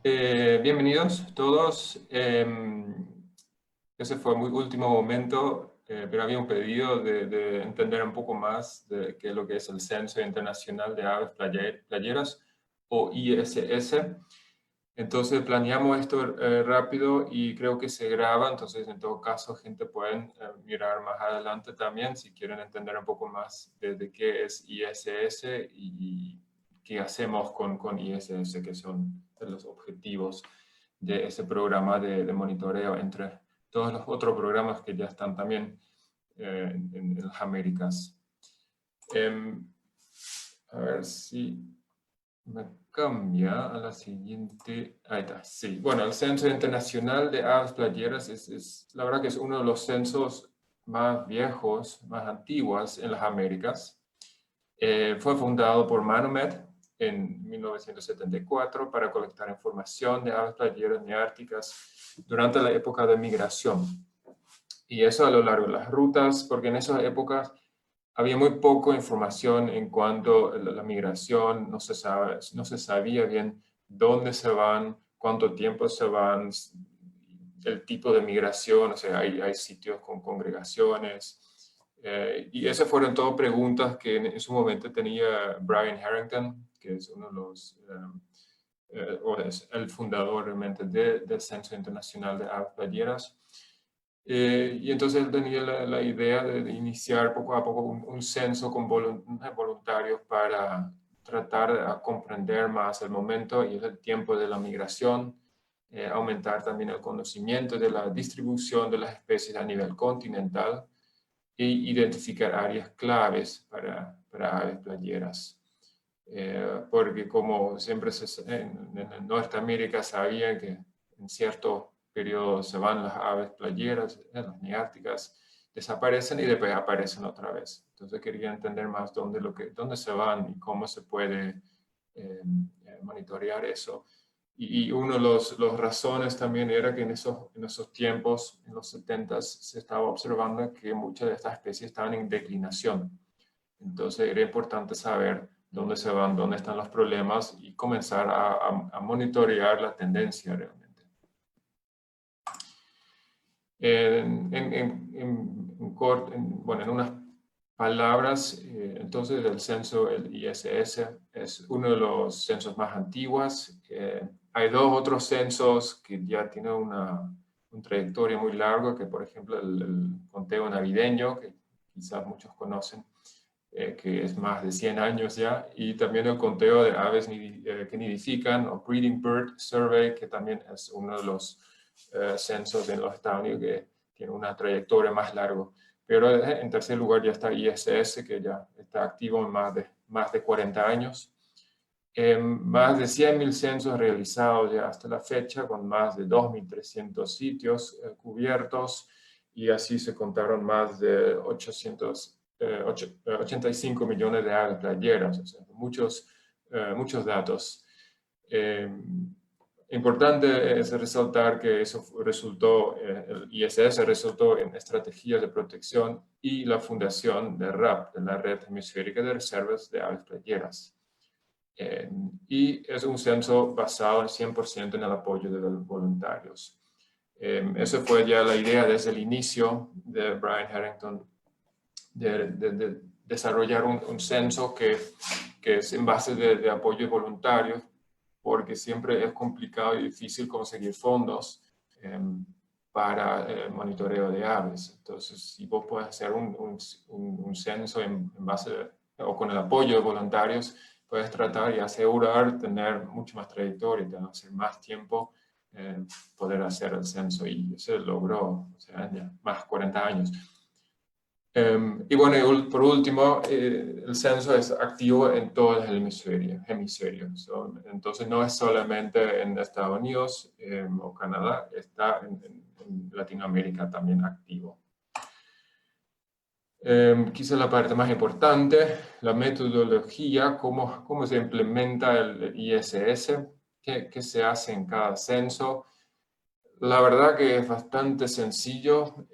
Bienvenidos todos. Ese fue muy último momento, pero había un pedido de entender un poco más de qué es lo que es el Censo Internacional de Aves Playeras, o ISS. Entonces planeamos esto rápido y creo que se graba, entonces en todo caso gente pueden mirar más adelante también si quieren entender un poco más de qué es ISS y qué hacemos con ISS, que son los objetivos de ese programa de monitoreo entre todos los otros programas que ya están también en las Américas. A ver si me cambia a la siguiente. Ahí está, sí. Bueno, el Censo Internacional de Aves Playeras la verdad que es uno de los censos más viejos, más antiguos en las Américas. Fue fundado por Manomet en 1974 para colectar información de aves playeras neárticas durante la época de migración. Y eso a lo largo de las rutas, porque en esas épocas había muy poca información en cuanto a la migración, no se sabía bien dónde se van, cuánto tiempo se van, el tipo de migración, o sea, hay sitios con congregaciones. Y esas fueron todas preguntas que en su momento tenía Brian Harrington, que es uno de los, o es el fundador realmente del Censo Internacional de Aves Playeras. Y entonces él tenía la idea de iniciar poco a poco un censo con voluntarios para tratar de comprender más el momento y el tiempo de la migración, aumentar también el conocimiento de la distribución de las especies a nivel continental e identificar áreas claves para aves playeras. Porque como siempre en Norteamérica sabían que en ciertos periodos se van las aves playeras, las neárticas, desaparecen y después aparecen otra vez. Entonces quería entender más dónde se van y cómo se puede monitorear eso. Y uno de los razones también era que en esos tiempos, en los 70s, se estaba observando que muchas de estas especies estaban en declinación. Entonces era importante saber dónde se van, dónde están los problemas y comenzar a monitorear la tendencia realmente. En unas palabras, entonces el censo, el ISS, es uno de los censos más antiguos. Hay dos otros censos que ya tienen una trayectoria muy larga, que por ejemplo el conteo navideño, que quizás muchos conocen, que es más de 100 años ya, y también el conteo de aves que nidifican, o Breeding Bird Survey, que también es uno de los censos en los Estados Unidos que tiene una trayectoria más larga. Pero en tercer lugar ya está ISS, que ya está activo en más de 40 años. Más de 100.000 censos realizados ya hasta la fecha, con más de 2.300 sitios cubiertos, y así se contaron más de 85 millones de aves playeras, o sea, muchos datos. Importante es resaltar que eso resultó, el ISS resultó en estrategias de protección y la fundación de RAP, de la Red Hemisférica de Reservas de Aves Playeras. Y es un censo basado en 100% en el apoyo de los voluntarios. Esa fue ya la idea desde el inicio de Brian Harrington, de desarrollar un censo que es en base de apoyo voluntario, porque siempre es complicado y difícil conseguir fondos para el monitoreo de aves. Entonces, si vos puedes hacer un censo en base o con el apoyo de voluntarios, puedes tratar y asegurar tener mucho más trayectoria, tener más tiempo, poder hacer el censo, y se logró, o sea, ya más de 40 años. Y bueno, por último, el censo es activo en todo el hemisferio. Entonces no es solamente en Estados Unidos o Canadá, está en Latinoamérica también activo. Quizá la parte más importante, la metodología, cómo se implementa el ISS, qué se hace en cada censo. La verdad que es bastante sencillo.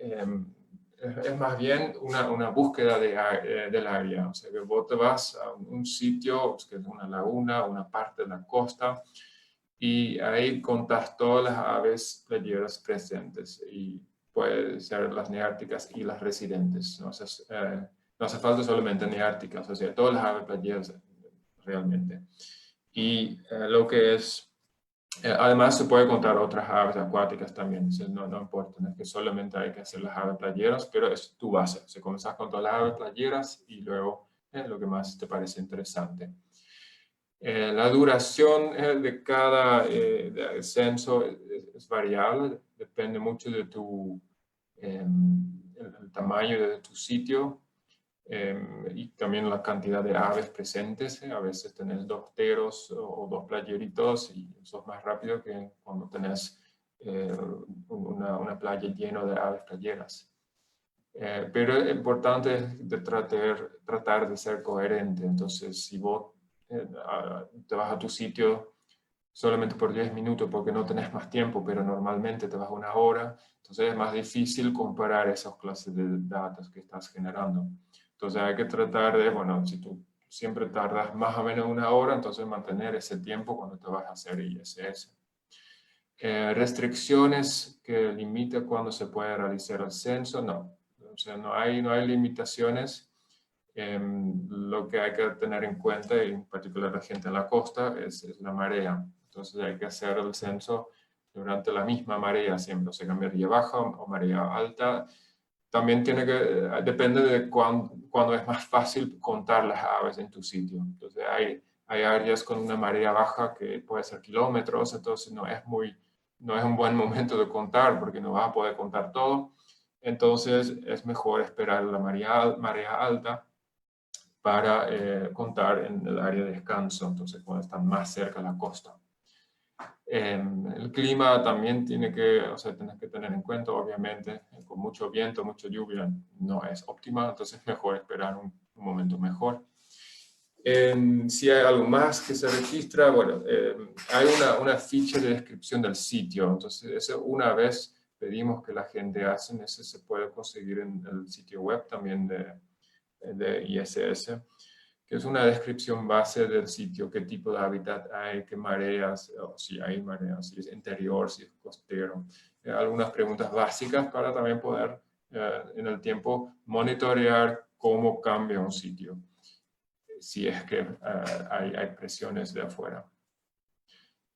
Es más bien una búsqueda del área. O sea, que vos te vas a un sitio, que es una laguna, una parte de la costa, y ahí contás todas las aves playeras presentes, y puede ser las neárticas y las residentes. No hace falta solamente neárticas, o sea, todas las aves playeras realmente. Y lo que es, además se puede contar otras aves acuáticas también, no importa, no es que solamente hay que hacer las aves playeras, pero es tu base. O sea, comenzás con todas las aves playeras y luego lo que más te parece interesante. La duración de cada censo es variable, depende mucho de el tamaño de tu sitio, y también la cantidad de aves presentes. A veces tenés 2 teros o 2 playeritos y sos más rápido que cuando tenés una playa llena de aves playeras. Pero es importante tratar de ser coherente. Entonces, si vos te vas a tu sitio solamente por 10 minutos porque no tenés más tiempo, pero normalmente te vas 1 hora, entonces es más difícil comparar esas clases de datos que estás generando. Entonces hay que tratar de, bueno, si tú siempre tardas más o menos 1 hora, entonces mantener ese tiempo cuando te vas a hacer ISS. Restricciones que limiten cuándo se puede realizar el censo, no. O sea, no hay limitaciones. Lo que hay que tener en cuenta, y en particular la gente en la costa, es la marea. Entonces hay que hacer el censo durante la misma marea siempre, o sea, marea baja o marea alta. También depende de cuándo es más fácil contar las aves en tu sitio. Entonces hay áreas con una marea baja que puede ser kilómetros, entonces no es un buen momento de contar porque no vas a poder contar todo. Entonces es mejor esperar la marea alta para contar en el área de descanso, entonces cuando están más cerca de la costa. El clima también tenés que tener en cuenta, obviamente, con mucho viento, mucha lluvia no es óptima, entonces es mejor esperar un momento mejor. Si hay algo más que se registra, bueno, hay una ficha de descripción del sitio, entonces eso una vez pedimos que la gente hace, ese se puede conseguir en el sitio web también de ISS, que es una descripción base del sitio, qué tipo de hábitat hay, qué mareas, o si hay mareas, si es interior, si es costero. Algunas preguntas básicas para también poder en el tiempo monitorear cómo cambia un sitio, si es que hay presiones de afuera.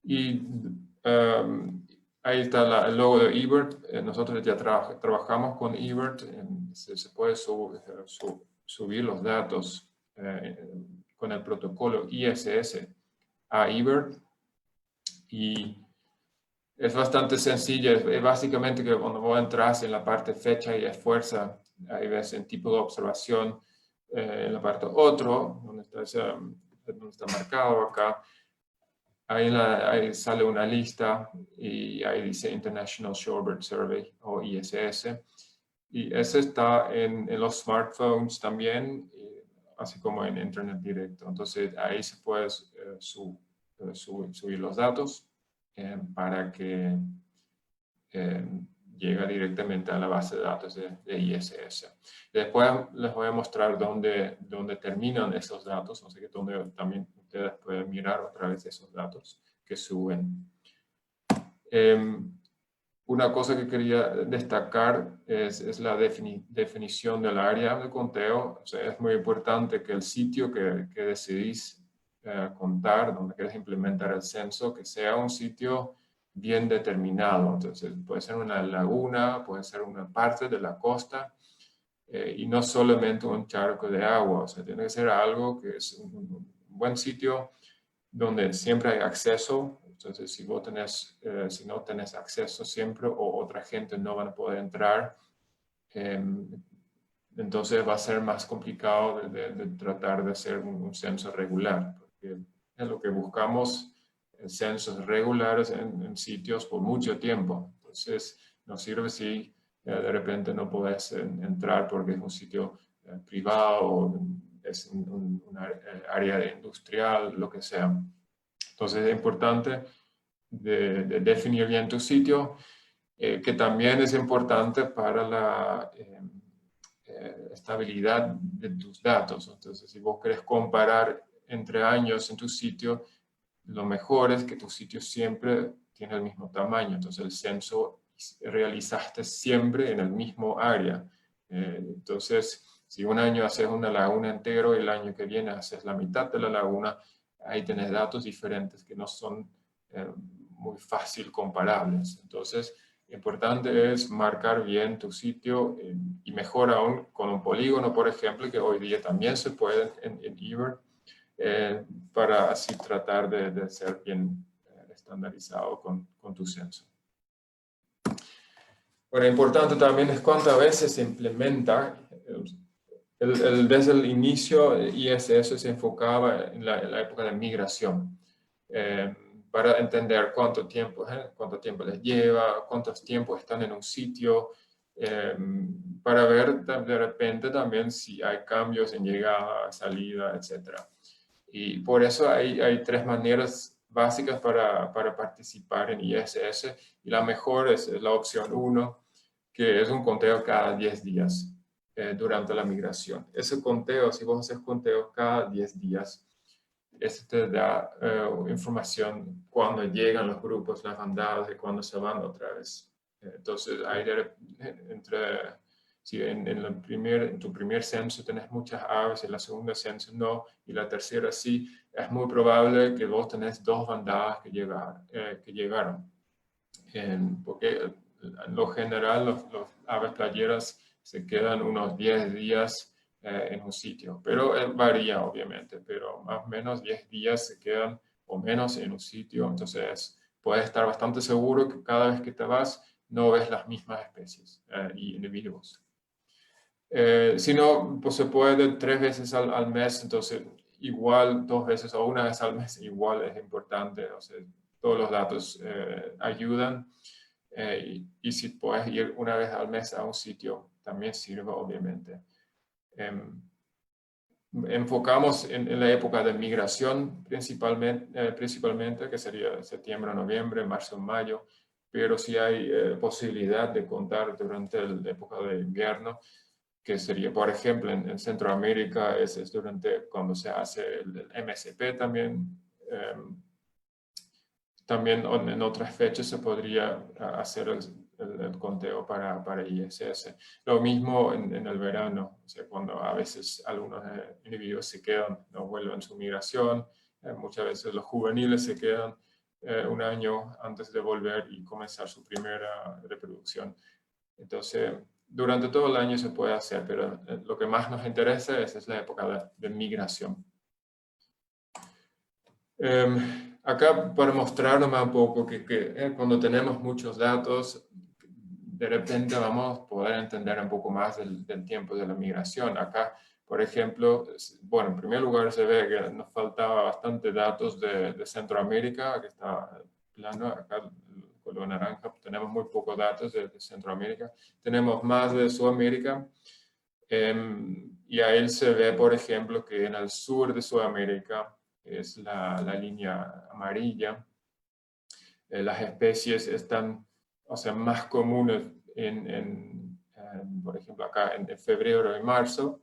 Y ahí está el logo de eBird. Nosotros ya trabajamos con eBird. Se puede subir los datos con el protocolo ISS a eBird, y es bastante sencillo. Es básicamente que cuando vos entras en la parte fecha y fuerza, ahí ves en tipo de observación, en la parte otro, donde está marcado acá, ahí sale una lista y ahí dice International Shorebird Survey o ISS. Y ese está en los smartphones también, así como en Internet directo. Entonces ahí se puede subir los datos para que llegue directamente a la base de datos de ISS. Después les voy a mostrar dónde terminan esos datos, o sea que donde también ustedes pueden mirar otra vez esos datos que suben. Una cosa que quería destacar es la definición del área de conteo. O sea, es muy importante que el sitio que decidís contar, donde quieres implementar el censo, que sea un sitio bien determinado. Entonces, puede ser una laguna, puede ser una parte de la costa, y no solamente un charco de agua. O sea, tiene que ser algo que es un buen sitio donde siempre hay acceso. Entonces, si no tenés acceso siempre, o otra gente no van a poder entrar, entonces va a ser más complicado de tratar de hacer un censo regular, porque es lo que buscamos, censos regulares en sitios por mucho tiempo. Entonces, no sirve si de repente no podés entrar porque es un sitio privado o es una área industrial, lo que sea. Entonces es importante de definir bien tu sitio, que también es importante para la estabilidad de tus datos. Entonces, si vos querés comparar entre años en tu sitio, lo mejor es que tu sitio siempre tiene el mismo tamaño. Entonces el censo realizaste siempre en el mismo área. Entonces, si un año haces una laguna entero y el año que viene haces la mitad de la laguna, ahí tenés datos diferentes que no son muy fácil comparables. Entonces, lo importante es marcar bien tu sitio y mejor aún con un polígono, por ejemplo, que hoy día también se puede en eBird, para así tratar de ser bien estandarizado con tu censo. Bueno, importante también es cuántas veces se implementa. Desde el inicio, ISS se enfocaba en la época de migración, para entender cuánto tiempo les lleva, cuántos tiempos están en un sitio, para ver de repente también si hay cambios en llegada, salida, etc. Y por eso hay tres maneras básicas para participar en ISS, y la mejor es la opción 1, que es un conteo cada 10 días durante la migración. Ese conteo, si vos haces conteo cada 10 días, eso te da información cuando llegan los grupos, las bandadas, y cuando se van otra vez. Entonces, hay si en tu primer censo tenés muchas aves, en la segunda censo no, y la tercera sí, es muy probable que vos tenés 2 bandadas que llegaron. Porque en lo general los aves playeras se quedan unos 10 días en un sitio, pero varía obviamente, pero más o menos 10 días se quedan o menos en un sitio. Entonces puedes estar bastante seguro que cada vez que te vas no ves las mismas especies y individuos. Si no, pues se puede 3 veces al mes, entonces igual 2 veces o 1 vez al mes igual es importante. O sea, todos los datos ayudan. Y si puedes ir 1 vez al mes a un sitio, también sirve, obviamente. Enfocamos en la época de migración principalmente, que sería septiembre, noviembre, marzo, mayo, pero si hay posibilidad de contar durante la época de invierno, que sería, por ejemplo, en Centroamérica, es durante cuando se hace el MSP también. También en otras fechas se podría hacer el conteo para ISS. Lo mismo en el verano, o sea, cuando a veces algunos individuos se quedan, no vuelven su migración. Muchas veces los juveniles se quedan 1 año antes de volver y comenzar su primera reproducción. Entonces, durante todo el año se puede hacer, pero lo que más nos interesa es la época de migración. Acá para mostrar nomás un poco que cuando tenemos muchos datos, de repente vamos a poder entender un poco más del tiempo de la migración. Acá, por ejemplo, bueno, en primer lugar se ve que nos faltaba bastante datos de Centroamérica, que está plano, acá el color naranja, tenemos muy pocos datos de Centroamérica. Tenemos más de Sudamérica, y ahí se ve, por ejemplo, que en el sur de Sudamérica, es la línea amarilla, las especies están, o sea, más comunes por ejemplo, acá en febrero y marzo,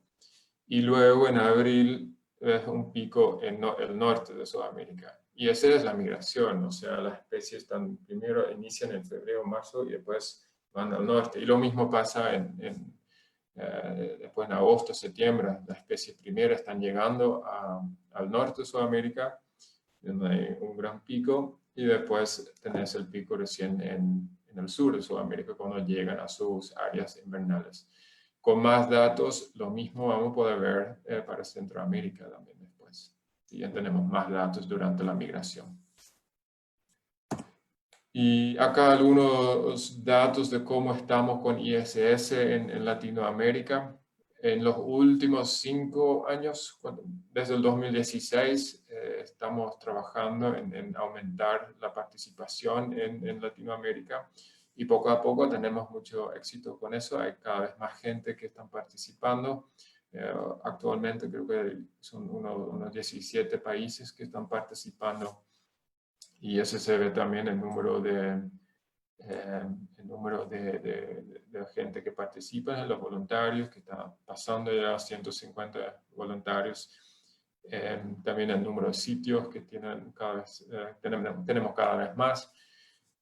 y luego en abril es un pico en el norte de Sudamérica. Y esa es la migración, o sea, las especies primero inician en febrero o marzo y después van al norte. Y lo mismo pasa después en agosto, septiembre, las especies primeras están llegando al norte de Sudamérica, donde hay un gran pico, y después tenés el pico recién en el sur de Sudamérica, cuando llegan a sus áreas invernales. Con más datos, lo mismo vamos a poder ver para Centroamérica también después. Y ya tenemos más datos durante la migración. Y acá algunos datos de cómo estamos con ISS en Latinoamérica. En los últimos 5 años, desde el 2016, estamos trabajando en aumentar la participación en Latinoamérica, y poco a poco tenemos mucho éxito con eso. Hay cada vez más gente que están participando. Actualmente creo que son unos 17 países que están participando, y ese se ve también el número de gente que participa, en los voluntarios, que está pasando ya a 150 voluntarios. También el número de sitios que tienen tenemos cada vez más.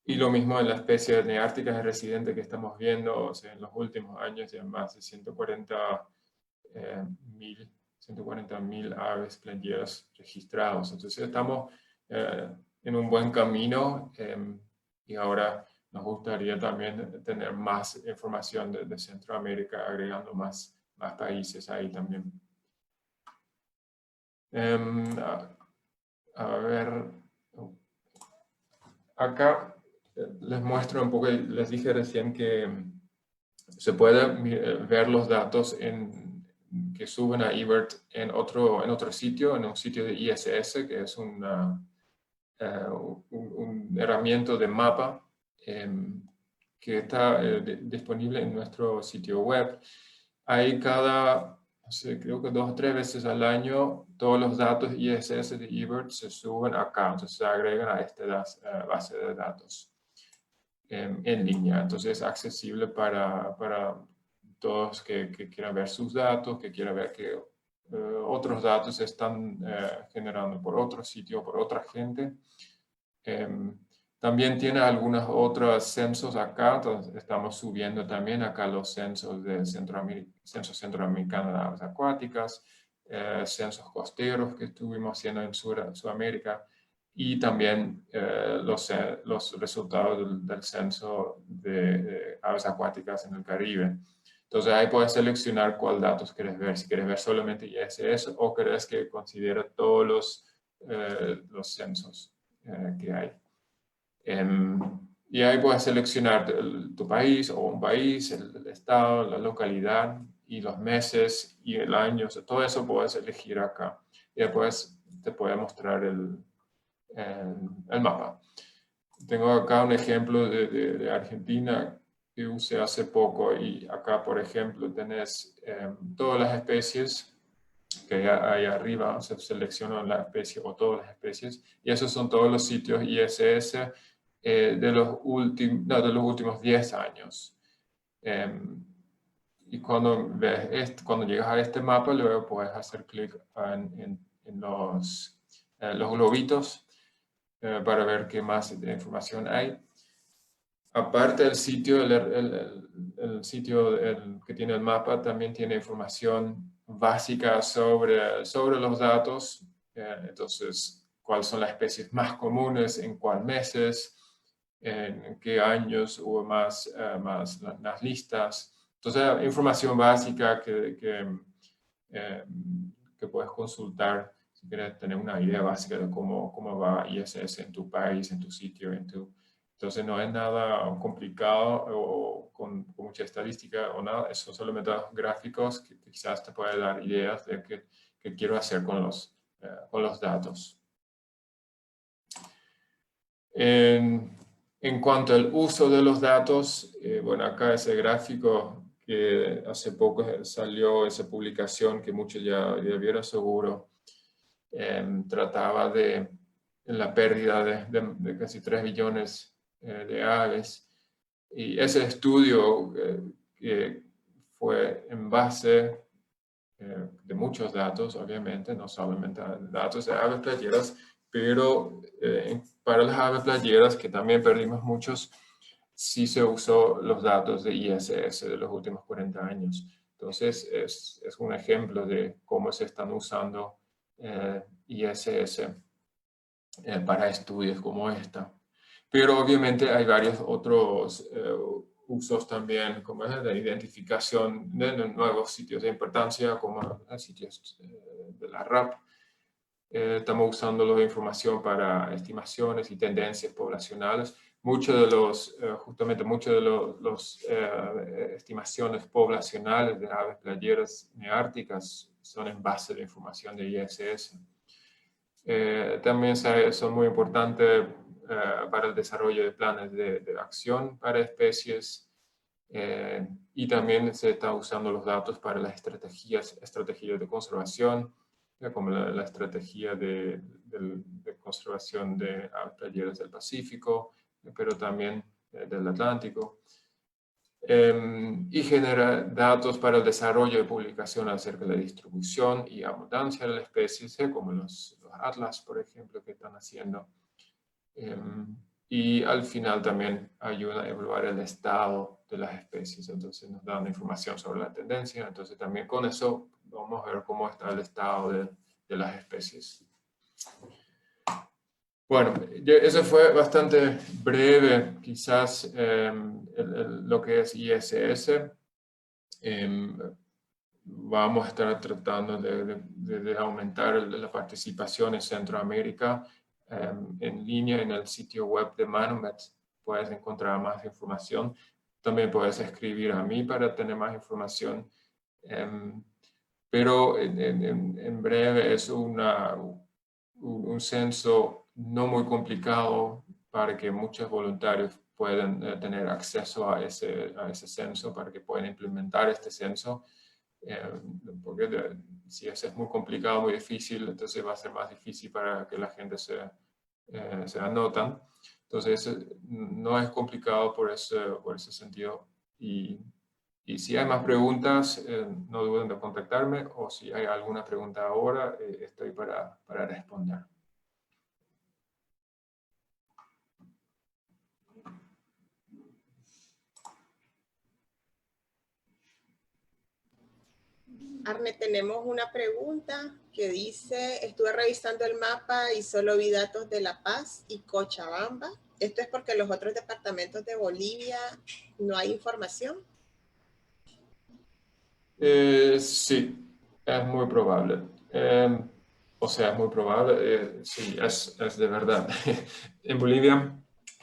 Y lo mismo en la especie de neárticas residentes que estamos viendo, o sea, en los últimos años ya más de 140.000 aves playeras registrados. Entonces estamos en un buen camino y ahora nos gustaría también tener más información de Centroamérica, agregando más países ahí también. A ver, acá les muestro un poco, les dije recién que se puede ver los datos que suben a eBird en otro sitio, en un sitio de ISS, que es un herramienta de mapa que está disponible en nuestro sitio web. Hay no sé, creo que 2 o 3 veces al año, todos los datos ISS de eBird se suben acá, entonces se agregan a esta base de datos en línea. Entonces es accesible para todos que quieran ver sus datos, que quieran ver que otros datos se están generando por otro sitio, por otra gente. También tiene algunos otros censos acá, entonces estamos subiendo también acá los censos del Censo Centroamericano de Aves Acuáticas, censos costeros que estuvimos haciendo en Sudamérica y también los resultados del censo de aves acuáticas en el Caribe. Entonces ahí puedes seleccionar cuál datos quieres ver, si quieres ver solamente ISS o quieres que considere todos los censos que hay. Y ahí puedes seleccionar tu país o un país, el estado, la localidad y los meses y el año. O sea, todo eso puedes elegir acá. Y después te puede mostrar el mapa. Tengo acá un ejemplo de Argentina que usé hace poco y acá, por ejemplo, tenés todas las especies que hay arriba, se selecciona la especie o todas las especies, y esos son todos los sitios ISS de los últimos 10 años. Y cuando llegas a este mapa, luego puedes hacer clic en los globitos para ver qué más información hay. Aparte del sitio, el sitio que tiene el mapa también tiene información básica sobre los datos. Entonces, cuáles son las especies más comunes, en cuáles meses, en qué años hubo más las listas. Entonces, información básica que puedes consultar si quieres tener una idea básica de cómo va ISS en tu país, en tu sitio, entonces no es nada complicado o con mucha estadística o nada, son solamente gráficos que quizás te pueden dar ideas de qué quiero hacer con los datos. En cuanto al uso de los datos, bueno, acá ese gráfico que hace poco salió, esa publicación que muchos ya vieron seguro, trataba de la pérdida de casi 3 billones de aves. Y ese estudio que fue en base de muchos datos, obviamente, no solamente datos de aves playeras, pero para las aves playeras, que también perdimos muchos, sí se usó los datos de ISS de los últimos 40 años. Entonces, es un ejemplo de cómo se están usando ISS para estudios como esta. Pero obviamente hay varios otros usos también, como es la identificación de nuevos sitios de importancia, como sitios de la RAP. Estamos usando la información para estimaciones y tendencias poblacionales. Justamente muchas de las estimaciones poblacionales de aves playeras neárticas son en base de información de ISS. También son muy importantes para el desarrollo de planes de acción para especies y también se están usando los datos para las estrategias de conservación, como la estrategia de conservación de aves playeras del Pacífico, pero también del Atlántico. y genera datos para el desarrollo y publicación acerca de la distribución y abundancia de la especie, como los atlas, por ejemplo, que están haciendo. Y al final también ayuda a evaluar el estado de las especies, entonces nos dan información sobre la tendencia, entonces también con eso vamos a ver cómo está el estado de las especies. Bueno, eso fue bastante breve, quizás lo que es ISS. Vamos a estar tratando de aumentar la participación en Centroamérica en línea en el sitio web de Manomet. Puedes encontrar más información. También puedes escribir a mí para tener más información. Pero en breve es un censo no muy complicado para que muchos voluntarios puedan tener acceso a ese censo, para que puedan implementar este censo. Porque si es muy complicado, muy difícil, entonces va a ser más difícil para que la gente se anotan. Entonces no es complicado por ese sentido. Y si hay más preguntas, no duden de contactarme, o si hay alguna pregunta ahora, estoy para responder. Arne, tenemos una pregunta que dice, estuve revisando el mapa y solo vi datos de La Paz y Cochabamba. ¿Esto es porque los otros departamentos de Bolivia no hay información? Sí, es muy probable. O sea, es muy probable, sí, es de verdad. En Bolivia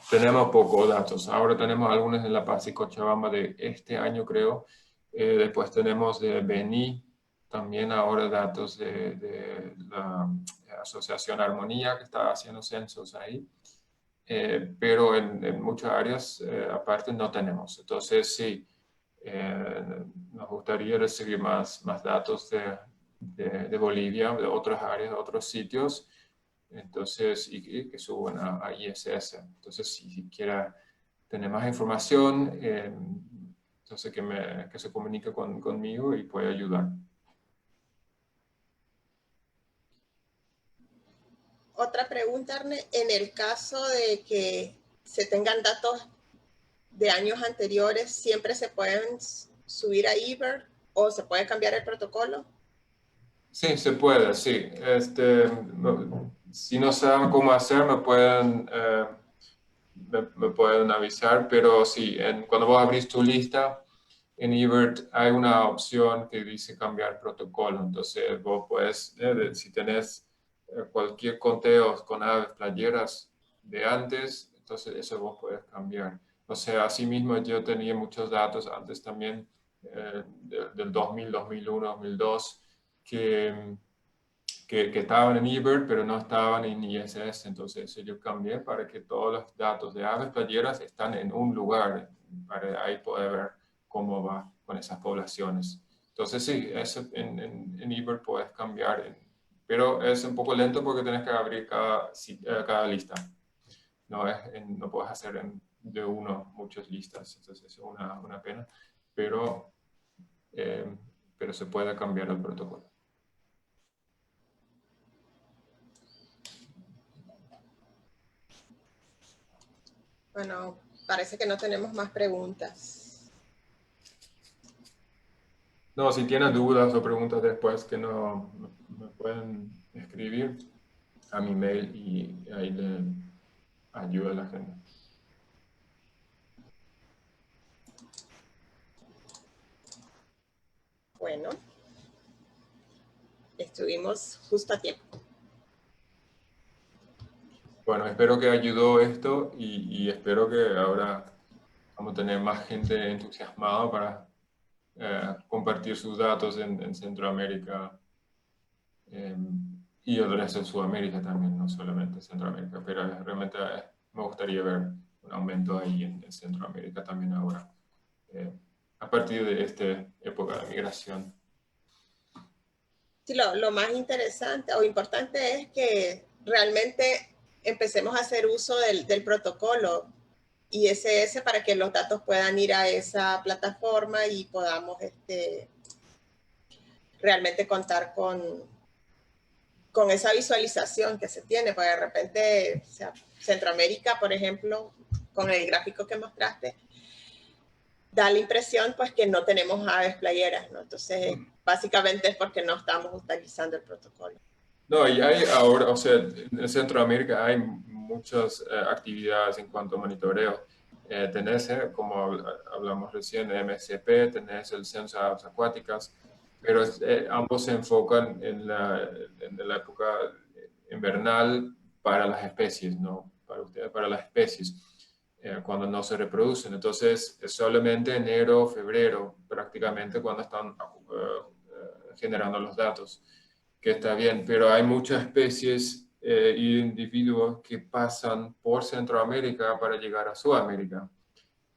tenemos pocos datos. Ahora tenemos algunos en La Paz y Cochabamba de este año, creo. Después tenemos de Beni, también ahora datos de la Asociación Armonía, que está haciendo censos ahí. Pero en muchas áreas aparte no tenemos. Entonces, sí, nos gustaría recibir más datos de Bolivia, de otras áreas, de otros sitios, entonces, y que suban a ISS. Entonces, si quiera tener más información, entonces que se comunique conmigo y puede ayudar. Otra pregunta, Arne, en el caso de que se tengan datos de años anteriores, ¿siempre se pueden subir a eBird o se puede cambiar el protocolo? Sí, se puede, sí. Si no saben cómo hacer, me pueden avisar, pero sí, cuando vos abrís tu lista, en eBird hay una opción que dice cambiar protocolo. Entonces vos puedes, si tenés cualquier conteo con aves playeras de antes, entonces eso vos puedes cambiar. O sea, asimismo yo tenía muchos datos antes también, del 2000, 2001, 2002, que estaban en eBird, pero no estaban en ISS. Entonces yo cambié para que todos los datos de aves playeras están en un lugar, para ahí poder ver cómo va con esas poblaciones. Entonces sí, en eBird puedes cambiar, pero es un poco lento porque tienes que abrir cada lista. No puedes hacer de uno muchas listas, entonces es una pena, pero se puede cambiar el protocolo. Bueno, parece que no tenemos más preguntas. No, si tienen dudas o preguntas después, que no me pueden escribir a mi mail y ahí le ayuda a la gente. Bueno, estuvimos justo a tiempo. Bueno, espero que ayudó esto y espero que ahora vamos a tener más gente entusiasmada para compartir sus datos en Centroamérica y el resto de Sudamérica también, no solamente Centroamérica, pero realmente me gustaría ver un aumento ahí en Centroamérica también ahora, a partir de esta época de migración. Sí, lo más interesante o importante es que realmente empecemos a hacer uso del protocolo. ISS para que los datos puedan ir a esa plataforma y podamos realmente contar con esa visualización que se tiene, porque de repente, o sea, Centroamérica, por ejemplo, con el gráfico que mostraste, da la impresión pues que no tenemos aves playeras, ¿no? Entonces, básicamente es porque no estamos utilizando el protocolo. No, y hay ahora, o sea, en Centroamérica hay muchas actividades en cuanto a monitoreo. Tenés, como hablamos recién, MSP, tenés el censo de aves acuáticas, pero ambos se enfocan en la época invernal para las especies, ¿no? Para ustedes, para las especies, cuando no se reproducen. Entonces, es solamente enero, febrero, prácticamente cuando están generando los datos, que está bien, pero hay muchas especies y individuos que pasan por Centroamérica para llegar a Sudamérica.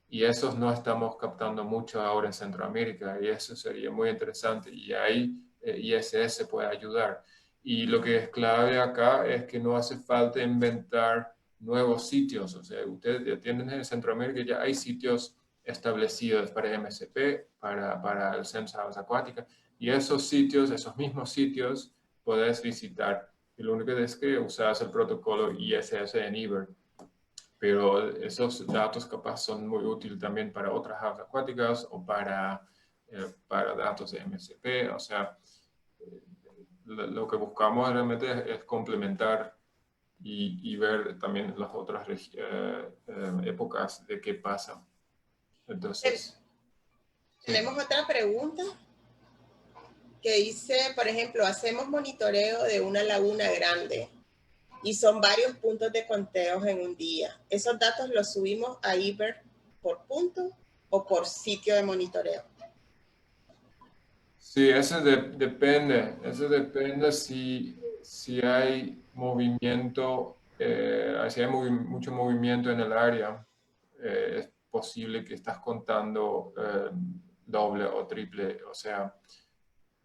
Y esos no estamos captando mucho ahora en Centroamérica y eso sería muy interesante y ahí ISS puede ayudar. Y lo que es clave acá es que no hace falta inventar nuevos sitios. O sea, ustedes ya tienen en Centroamérica, ya hay sitios establecidos para MSP, para el censo de aves acuáticas, y esos sitios, esos mismos sitios, puedes visitar. Y lo único es que usas el protocolo ISS en eBird, pero esos datos capaz son muy útiles también para otras aves acuáticas o para datos de MSP. O sea, lo que buscamos realmente es complementar y ver también las otras épocas de qué pasa. Entonces, sí. Tenemos otra pregunta que dice, por ejemplo, hacemos monitoreo de una laguna grande y son varios puntos de conteos en un día. ¿Esos datos los subimos a eBird por punto o por sitio de monitoreo? Sí, depende. Eso depende si hay movimiento, si hay mucho movimiento en el área. Es posible que estás contando doble o triple. O sea,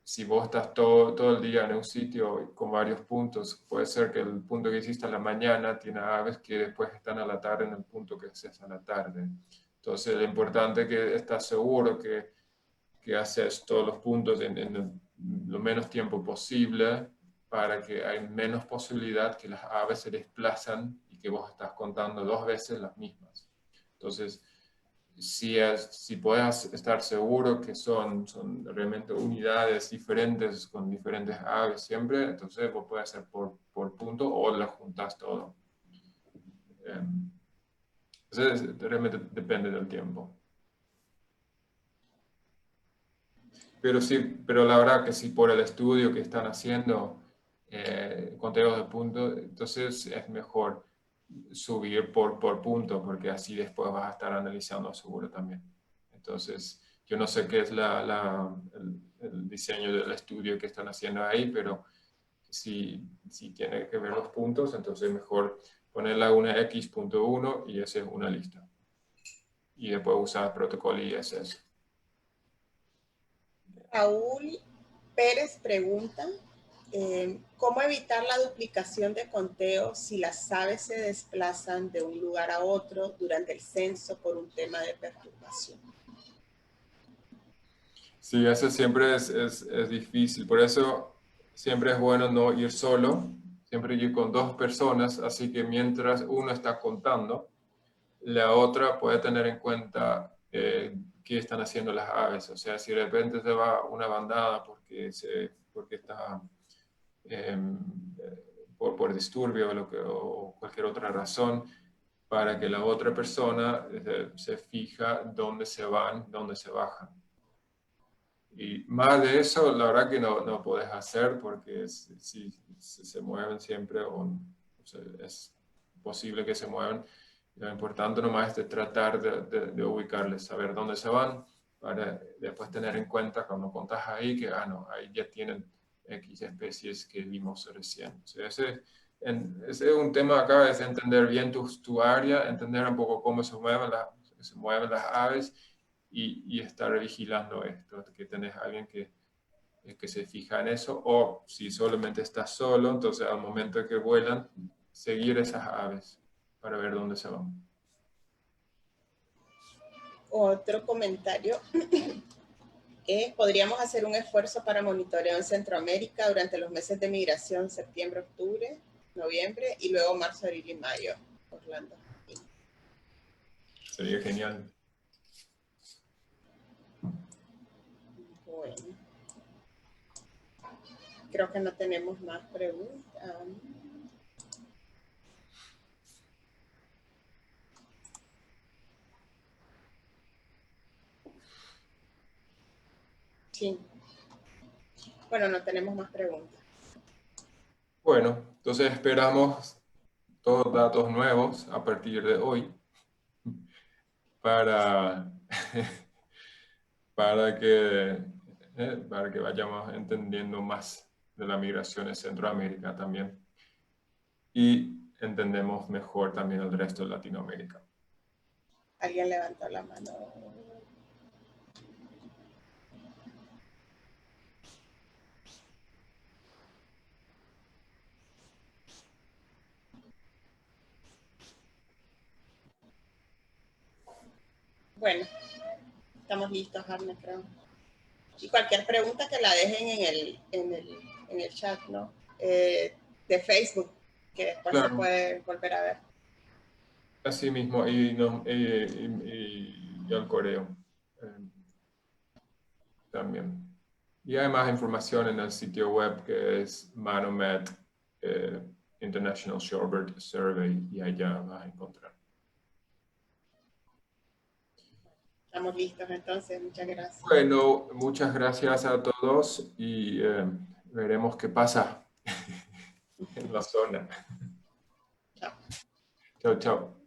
si vos estás todo el día en un sitio con varios puntos, puede ser que el punto que hiciste a la mañana tiene aves que después están a la tarde en el punto que haces a la tarde. Entonces, lo importante es que estás seguro que haces todos los puntos en lo menos tiempo posible para que hay menos posibilidad que las aves se desplazan y que vos estás contando dos veces las mismas. Entonces, si puedes estar seguro que son realmente unidades diferentes con diferentes aves siempre, entonces vos puedes hacer por punto o las juntas todo. Entonces, realmente depende del tiempo. Pero sí, pero la verdad que sí, por el estudio que están haciendo, conteos de puntos, entonces es mejor subir por punto, porque así después vas a estar analizando seguro también. Entonces, yo no sé qué es el diseño del estudio que están haciendo ahí, pero si tiene que ver los puntos, entonces mejor ponerla una x.1 y esa es una lista. Y después usar protocolo ISS. Raúl Pérez pregunta, ¿cómo evitar la duplicación de conteo si las aves se desplazan de un lugar a otro durante el censo por un tema de perturbación? Sí, eso siempre es difícil. Por eso siempre es bueno no ir solo, siempre ir con dos personas, así que mientras uno está contando, la otra puede tener en cuenta qué están haciendo las aves. O sea, si de repente se va una bandada porque está eh, por disturbio o cualquier otra razón, para que la otra persona se fija dónde se van, dónde se bajan. Y más de eso, la verdad que no puedes hacer porque si se mueven siempre o sea, es posible que se muevan. Lo importante nomás es tratar de ubicarles, saber dónde se van, para después tener en cuenta cuando contas ahí que, no, ahí ya tienen X especies que vimos recién. O sea, ese es un tema acá, es entender bien tu área, entender un poco cómo se mueven las aves y estar vigilando esto, que tenés a alguien que se fija en eso, o si solamente estás solo, entonces al momento de que vuelan, seguir esas aves para ver dónde se van. Otro comentario es, podríamos hacer un esfuerzo para monitoreo en Centroamérica durante los meses de migración, septiembre, octubre, noviembre, y luego marzo, abril y mayo. Orlando. Sería genial. Bueno. Creo que no tenemos más preguntas. Sí. Bueno, no tenemos más preguntas. Bueno, entonces esperamos todos datos nuevos a partir de hoy para, para que vayamos entendiendo más de la migración en Centroamérica también. Y entendemos mejor también el resto de Latinoamérica. Alguien levantó la mano. Bueno, estamos listos, Arne, creo. Y cualquier pregunta que la dejen en el chat, ¿no? De Facebook, que después Claro. se puede volver a ver. Así mismo, y al correo también. Y hay más información en el sitio web que es Manomet International Shorebird Survey, y allá vas a encontrar. Estamos listos entonces, muchas gracias. Bueno, muchas gracias a todos y veremos qué pasa en la zona. Chao. Chao, chao.